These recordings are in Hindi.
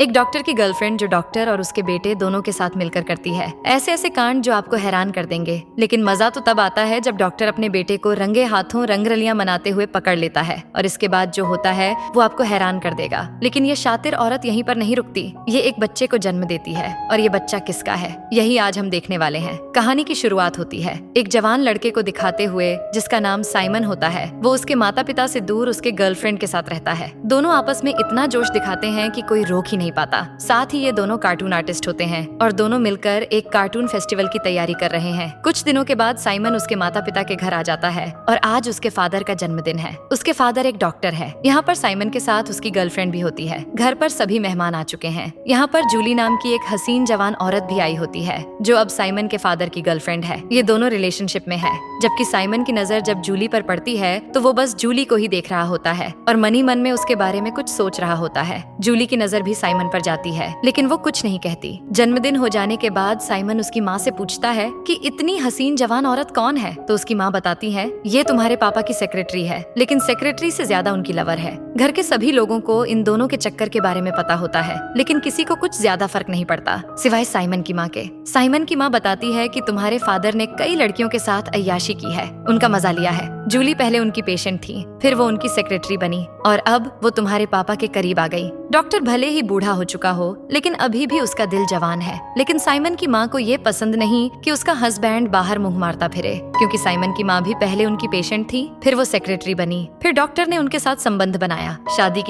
एक डॉक्टर की गर्लफ्रेंड जो डॉक्टर और उसके बेटे दोनों के साथ मिलकर करती है ऐसे ऐसे कांड जो आपको हैरान कर देंगे। लेकिन मजा तो तब आता है जब डॉक्टर अपने बेटे को रंगे हाथों रंगरलियां मनाते हुए पकड़ लेता है और इसके बाद जो होता है वो आपको हैरान कर देगा। लेकिन ये शातिर औरत यहीं पर नहीं रुकती, ये एक बच्चे को जन्म देती है और ये बच्चा किसका है यही आज हम देखने वाले हैं। कहानी की शुरुआत होती है एक जवान लड़के को दिखाते हुए जिसका नाम साइमन होता है। वो उसके माता पिता से दूर उसके गर्लफ्रेंड के साथ रहता है। दोनों आपस में इतना जोश दिखाते हैं कि कोई रोक ही नहीं पाता। साथ ही ये दोनों कार्टून आर्टिस्ट होते हैं और दोनों मिलकर एक कार्टून फेस्टिवल की तैयारी कर रहे हैं। कुछ दिनों के बाद साइमन उसके माता पिता के घर आ जाता है और आज उसके फादर का जन्मदिन है। उसके फादर एक डॉक्टर है। यहाँ पर साइमन के साथ उसकी गर्लफ्रेंड भी होती है। घर पर सभी मेहमान आ चुके हैं। यहाँ पर जूली नाम की एक हसीन जवान औरत भी आई होती है जो अब साइमन के फादर की गर्लफ्रेंड है। ये दोनों रिलेशनशिप में है। जबकि साइमन की नजर जब जूली पर पड़ती है तो वो बस जूली को ही देख रहा होता है और मन ही मन में उसके बारे में कुछ सोच रहा होता है। जूली की नजर भी साइमन पर जाती है लेकिन वो कुछ नहीं कहती। जन्मदिन हो जाने के बाद साइमन उसकी माँ से पूछता है कि इतनी हसीन जवान औरत कौन है, तो उसकी माँ बताती है ये तुम्हारे पापा की सेक्रेटरी है, लेकिन सेक्रेटरी से ज्यादा उनकी लवर है। घर के सभी लोगों को इन दोनों के चक्कर के बारे में पता होता है लेकिन किसी को कुछ ज्यादा फर्क नहीं पड़ता सिवाय साइमन की माँ के। साइमन की माँ बताती है कि तुम्हारे फादर ने कई लड़कियों के साथ अय्याशी की है, उनका मजा लिया है। जूली पहले उनकी पेशेंट थी, फिर वो उनकी सेक्रेटरी बनी और अब वो तुम्हारे पापा के करीब आ गई। डॉक्टर भले ही बूढ़ा हो चुका हो लेकिन अभी भी उसका दिल जवान है। लेकिन साइमन की माँ को ये पसंद नहीं कि उसका हस्बैंड बाहर मुंह मारता फिरे, क्योंकि साइमन की माँ भी पहले उनकी पेशेंट थी, फिर वो सेक्रेटरी बनी, फिर डॉक्टर ने उनके साथ संबंध बनाया।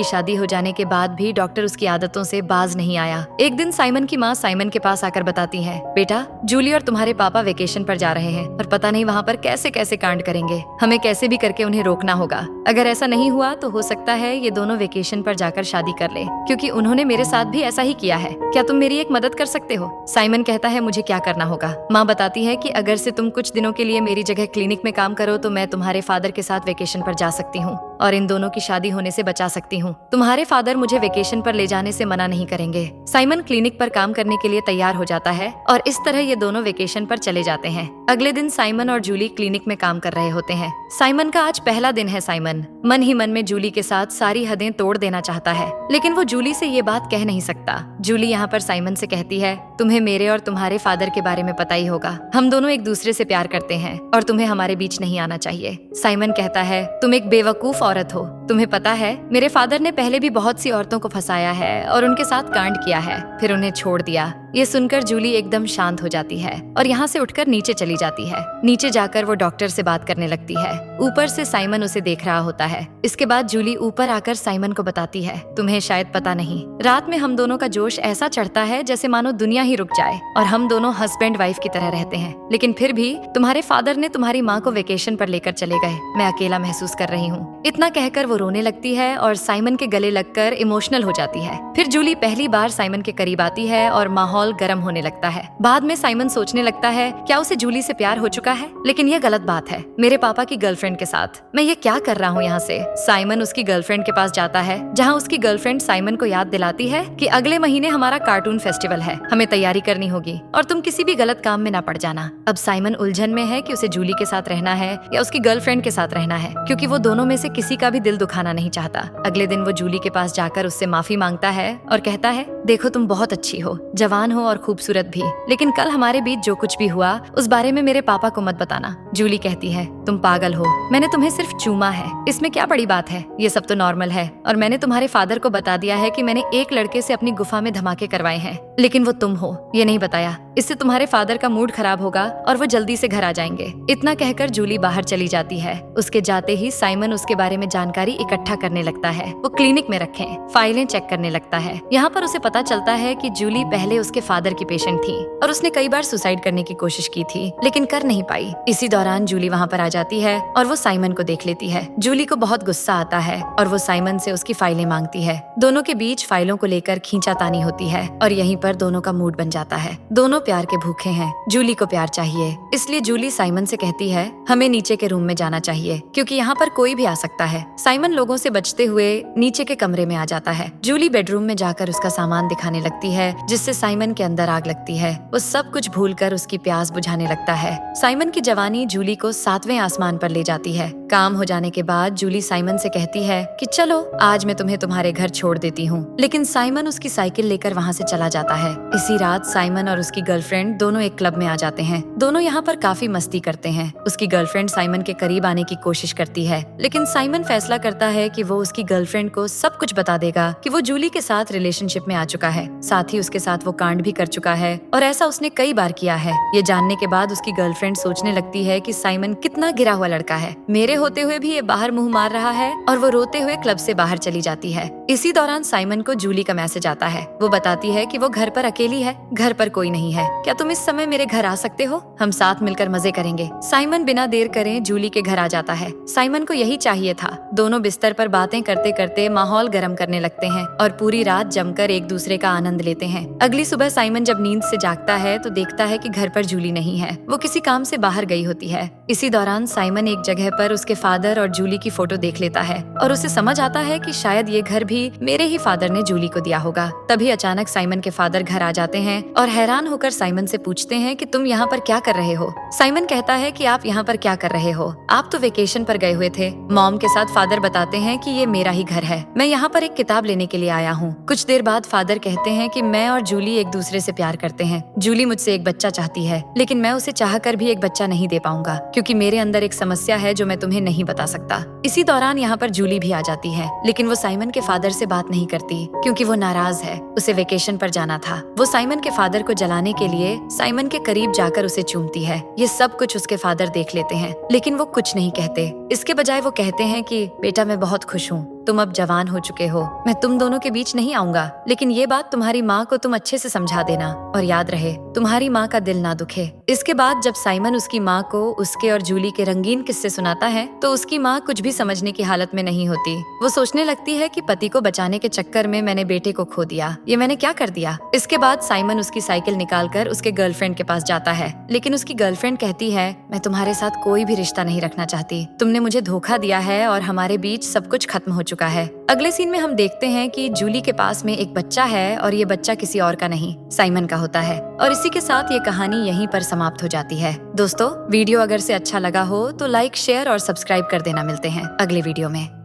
शादी हो जाने के बाद भी डॉक्टर उसकी आदतों से बाज नहीं आया। एक दिन साइमन की माँ साइमन के पास आकर बताती है, बेटा जूली और तुम्हारे पापा वेकेशन पर जा रहे हैं और पता नहीं वहाँ पर कैसे कैसे कांड करेंगे। हमें कैसे भी करके उन्हें रोकना होगा। अगर ऐसा नहीं हुआ तो हो सकता है ये दोनों वेकेशन पर जाकर शादी कर ले, क्योंकि उन्होंने मेरे साथ भी ऐसा ही किया है। क्या तुम मेरी एक मदद कर सकते हो? साइमन कहता है मुझे क्या करना होगा। माँ बताती है कि अगर से तुम कुछ दिनों के लिए मेरी जगह क्लिनिक में काम करो तो मैं तुम्हारे फादर के साथ वेकेशन पर जा सकती हूँ और इन दोनों की शादी होने से बचा सकती हूँ। तुम्हारे फादर मुझे वेकेशन पर ले जाने से मना नहीं करेंगे। साइमन क्लिनिक पर काम करने के लिए तैयार हो जाता है और इस तरह ये दोनों वेकेशन पर चले जाते हैं। अगले दिन साइमन और जूली क्लिनिक में काम कर रहे होते हैं। साइमन का आज पहला दिन है। साइमन मन ही मन में जूली के साथ सारी हदें तोड़ देना चाहता है लेकिन वो जूली से ये बात कह नहीं सकता। जूली यहाँ पर साइमन से कहती है, तुम्हें मेरे और तुम्हारे फादर के बारे में पता ही होगा। हम दोनों एक दूसरे से प्यार करते हैं और तुम्हें हमारे बीच नहीं आना चाहिए। साइमन कहता है, तुम एक बेवकूफ औरत हो। तुम्हें पता है मेरे फादर ने पहले भी बहुत सी औरतों को फंसाया है और उनके साथ कांड किया है, फिर उन्हें छोड़ दिया। ये सुनकर जूली एकदम शांत हो जाती है और यहाँ से उठकर नीचे चली जाती है। नीचे जाकर वो डॉक्टर से बात करने लगती है। ऊपर से साइमन उसे देख रहा होता है। इसके बाद जूली ऊपर आकर साइमन को बताती है, तुम्हें शायद पता नहीं, रात में हम दोनों का जोश ऐसा चढ़ता है जैसे मानो दुनिया ही रुक जाए और हम दोनों हस्बैंड वाइफ की तरह रहते हैं। लेकिन फिर भी तुम्हारे फादर ने तुम्हारी माँ को वेकेशन पर लेकर चले गए। मैं अकेला महसूस कर रही हूँ। इतना कहकर वो रोने लगती है और साइमन के गले लगकर इमोशनल हो जाती है। फिर जूली पहली बार साइमन के करीब आती है और माहौल गर्म होने लगता है। बाद में साइमन सोचने लगता है क्या उसे जूली से प्यार हो चुका है, लेकिन यह गलत बात है। मेरे पापा की गर्लफ्रेंड के साथ मैं ये क्या कर रहा हूँ यहाँ से। साइमन उसकी गर्लफ्रेंड के पास जाता है जहाँ उसकी गर्लफ्रेंड साइमन को याद दिलाती है कि अगले महीने हमारा कार्टून फेस्टिवल है, हमें तैयारी करनी होगी और तुम किसी भी गलत काम में ना पड़ जाना। अब साइमन उलझन में है कि उसे जूली के साथ रहना है या उसकी गर्लफ्रेंड के साथ रहना है, क्योंकि वो दोनों में से किसी का भी दिल दुखाना नहीं चाहता। अगले दिन वो जूली के पास जाकर उससे माफी मांगता है और कहता है, देखो तुम बहुत अच्छी हो, जवान हो और खूबसूरत भी, लेकिन कल हमारे बीच जो कुछ भी हुआ उस बारे में मेरे पापा को मत बताना। जूली कहती है, तुम पागल हो, मैंने तुम्हें सिर्फ चूमा है, इसमें क्या बड़ी बात है, ये सब तो नॉर्मल है और मैंने तुम्हारे फादर को बता दिया है कि मैंने एक लड़के से अपनी गुफा में धमाके करवाए हैं, लेकिन वो तुम हो ये नहीं बताया। इससे तुम्हारे फादर का मूड खराब होगा और वो जल्दी से घर आ जाएंगे। इतना कहकर जूली बाहर चली जाती है। उसके जाते ही साइमन उसके बारे में जानकारी इकट्ठा करने लगता है। वो क्लिनिक में रखे फाइलें चेक करने लगता है। यहाँ पर उसे पता चलता है कि जूली पहले उसके फादर की पेशेंट थी और उसने कई बार सुसाइड करने की कोशिश की थी लेकिन कर नहीं पाई। इसी दौरान जूली वहाँ पर आ जाती है और वो साइमन को देख लेती है। जूली को बहुत गुस्सा आता है और वो साइमन से उसकी फाइलें मांगती है। दोनों के बीच फाइलों को लेकर खींचातानी होती है और यहीं पर दोनों का मूड बन जाता है। दोनों प्यार के भूखे हैं। जूली को प्यार चाहिए, इसलिए जूली साइमन से कहती है, हमें नीचे के रूम में जाना चाहिए क्योंकि यहाँ पर कोई भी आ सकता है। साइमन लोगों से बचते हुए नीचे के कमरे में आ जाता है। जूली बेडरूम में जाकर उसका सामान दिखाने लगती है जिससे साइमन के अंदर आग लगती है। वो सब कुछ भूलकर उसकी प्यास बुझाने लगता है। साइमन की जवानी जूली को 7वें आसमान पर ले जाती है। काम हो जाने के बाद जूली साइमन से कहती है कि चलो आज मैं तुम्हें तुम्हारे घर छोड़ देती हूँ, लेकिन साइमन उसकी साइकिल लेकर वहाँ से चला जाता है। इसी रात साइमन और उसकी गर्लफ्रेंड दोनों एक क्लब में आ जाते हैं। दोनों यहाँ पर काफी मस्ती करते हैं। उसकी गर्लफ्रेंड साइमन के करीब आने की कोशिश करती है, लेकिन साइमन फैसला करता है कि वो उसकी गर्लफ्रेंड को सब कुछ बता देगा कि वो जूली के साथ रिलेशनशिप में आ चुका है, साथ ही उसके साथ वो कांड भी कर चुका है और ऐसा उसने कई बार किया है। ये जानने के बाद उसकी गर्लफ्रेंड सोचने लगती है कि साइमन कितना गिरा हुआ लड़का है, मेरे होते हुए भी ये बाहर मुंह मार रहा है, और वो रोते हुए क्लब से बाहर चली जाती है। इसी दौरान साइमन को जूली का मैसेज आता है। वो बताती है कि वो घर पर अकेली है, घर पर कोई नहीं है, क्या तुम इस समय मेरे घर आ सकते हो, हम साथ मिलकर मजे करेंगे। साइमन बिना देर करे जूली के घर आ जाता है। साइमन को यही चाहिए था। दोनों बिस्तर पर बातें करते करते माहौल गर्म करने लगते हैं और पूरी रात जमकर एक दूसरे का आनंद लेते हैं। अगली सुबह साइमन जब नींद से जागता है तो देखता है कि घर पर जूली नहीं है, वो किसी काम से बाहर गई होती है। इसी दौरान साइमन एक जगह पर उसके फादर और जूली की फोटो देख लेता है और उसे समझ आता है कि शायद ये घर भी मेरे ही फादर ने जूली को दिया होगा। तभी अचानक साइमन के फादर घर आ जाते हैं और हैरान होकर साइमन से पूछते हैं कि तुम यहाँ पर क्या कर रहे हो। साइमन कहता है कि आप यहाँ पर क्या कर रहे हो, आप तो वेकेशन पर गए हुए थे। मॉम के साथ फादर बताते हैं कि ये मेरा ही घर है, मैं यहाँ पर एक किताब लेने के लिए आया हूँ। कुछ देर बाद फादर कहते हैं कि मैं और जूली एक दूसरे से प्यार करते हैं। जूली मुझसे एक बच्चा चाहती है, लेकिन मैं उसे चाहकर भी एक बच्चा नहीं दे पाऊंगा, क्योंकि मेरे अंदर एक समस्या है जो मैं तुम्हें नहीं बता सकता। इसी दौरान यहाँ पर जूली भी आ जाती है, लेकिन वो साइमन के फादर से बात नहीं करती क्योंकि वो नाराज है, उसे वेकेशन पर जाना था। वो साइमन के फादर को जलाने के लिए साइमन के करीब जाकर उसे चूमती है। ये सब कुछ उसके फादर देख लेते हैं, लेकिन वो कुछ नहीं कहते। इसके बजाय वो कहते हैं कि बेटा मैं बहुत खुश हूँ, तुम अब जवान हो चुके हो, मैं तुम दोनों के बीच नहीं आऊंगा, लेकिन ये बात तुम्हारी माँ को तुम अच्छे से समझा देना और याद रहे तुम्हारी माँ का दिल ना दुखे। इसके बाद जब साइमन उसकी माँ को उसके और जूली के रंगीन किस्से सुनाता है तो उसकी माँ कुछ भी समझने की हालत में नहीं होती। वो सोचने लगती है कि पति को बचाने के चक्कर में मैंने बेटे को खो दिया, ये मैंने क्या कर दिया। इसके बाद साइमन उसकी साइकिल निकालकर उसके गर्लफ्रेंड के पास जाता है, लेकिन उसकी गर्लफ्रेंड कहती है मैं तुम्हारे साथ कोई भी रिश्ता नहीं रखना चाहती, तुमने मुझे धोखा दिया है और हमारे बीच सब कुछ खत्म हो चुका है। अगले सीन में हम देखते हैं कि जूली के पास में एक बच्चा है और ये बच्चा किसी और का नहीं साइमन का होता है। और इसी के साथ ये कहानी यहीं पर समाप्त हो जाती है। दोस्तों वीडियो अगर से अच्छा लगा हो तो लाइक शेयर और सब्सक्राइब कर देना। मिलते हैं अगले वीडियो में।